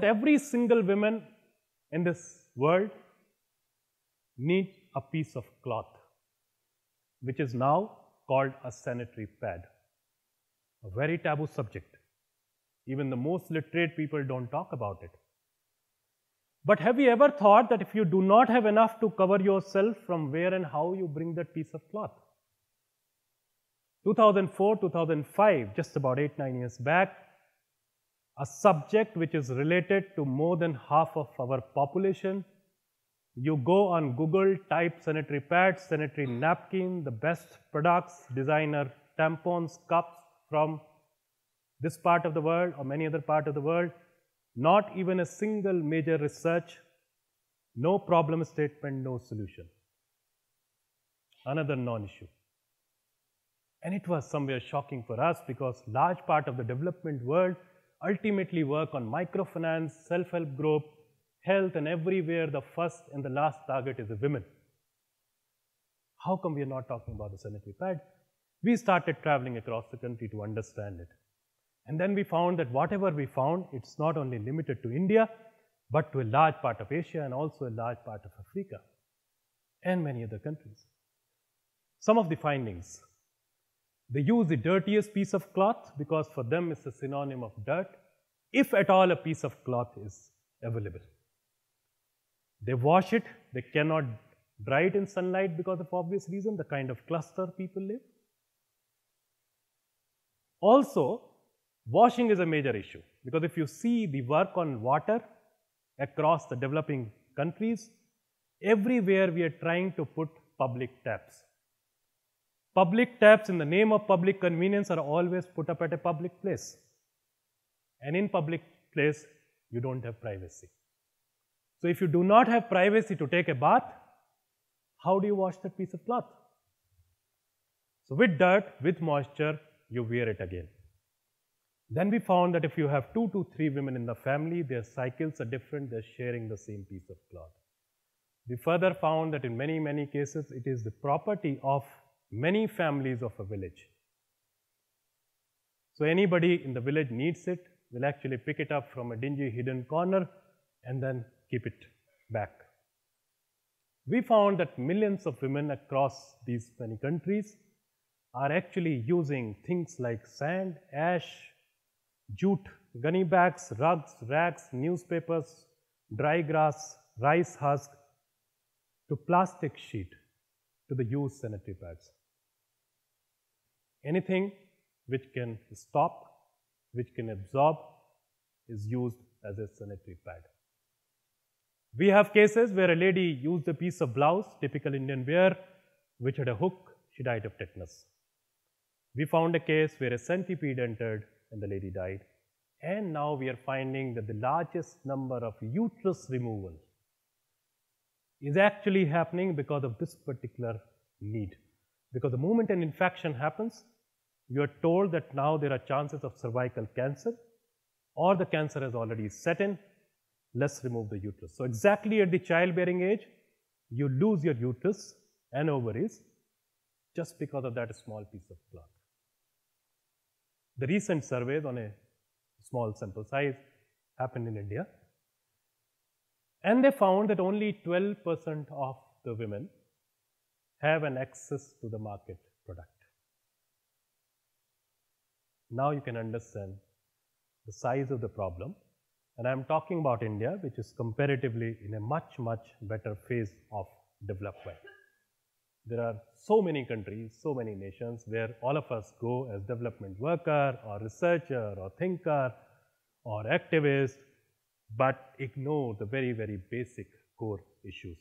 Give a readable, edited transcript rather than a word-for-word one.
Every single woman in this world needs a piece of cloth, which is now called a sanitary pad. A very taboo subject. Even the most literate people don't talk about it. But have you ever thought that if you do not have enough to cover yourself, from where and how you bring that piece of cloth? 2004, 2005, just about 8-9 years back, a subject which is related to more than half of our population. You go on Google, type sanitary pads, sanitary napkin, the best products, designer tampons, cups from this part of the world or many other part of the world. Not even a single major research, no problem statement, no solution. Another non-issue. And it was somewhere shocking for us, because large part of the development world ultimately work on microfinance, self-help group, health, and everywhere the first and the last target is the women. How come we are not talking about the sanitary pad? We started traveling across the country to understand it. And then we found that whatever we found, it's not only limited to India, but to a large part of Asia and also a large part of Africa and many other countries. Some of the findings. They use the dirtiest piece of cloth because for them it's a synonym of dirt, if at all a piece of cloth is available. They wash it, they cannot dry it in sunlight because of obvious reason, the kind of cluster people live. Also, washing is a major issue, because if you see the work on water across the developing countries, everywhere we are trying to put public taps. Public taps in the name of public convenience are always put up at a public place. And in public place, you don't have privacy. So if you do not have privacy to take a bath, how do you wash that piece of cloth? So with dirt, with moisture, you wear it again. Then we found that if you have 2 to 3 women in the family, their cycles are different, they're sharing the same piece of cloth. We further found that in many, many cases, it is the property of many families of a village. So anybody in the village needs it, will actually pick it up from a dingy hidden corner and then keep it back. We found that millions of women across these many countries are actually using things like sand, ash, jute, gunny bags, rugs, rags, newspapers, dry grass, rice husk, to plastic sheet, to the used sanitary pads. Anything which can stop, which can absorb, is used as a sanitary pad. We have cases where a lady used a piece of blouse, typical Indian wear, which had a hook, she died of tetanus. We found a case where a centipede entered and the lady died. And now we are finding that the largest number of uterus removal is actually happening because of this particular need. Because the moment an infection happens, you are told that now there are chances of cervical cancer, or the cancer has already set in, let's remove the uterus. So exactly at the childbearing age, you lose your uterus and ovaries just because of that small piece of cloth. The recent surveys on a small sample size happened in India, and they found that only 12% of the women have an access to the market product. Now you can understand the size of the problem, and I am talking about India, which is comparatively in a much, much better phase of development. There are so many countries, so many nations where all of us go as development worker or researcher or thinker or activist, but ignore the very, very basic core issues.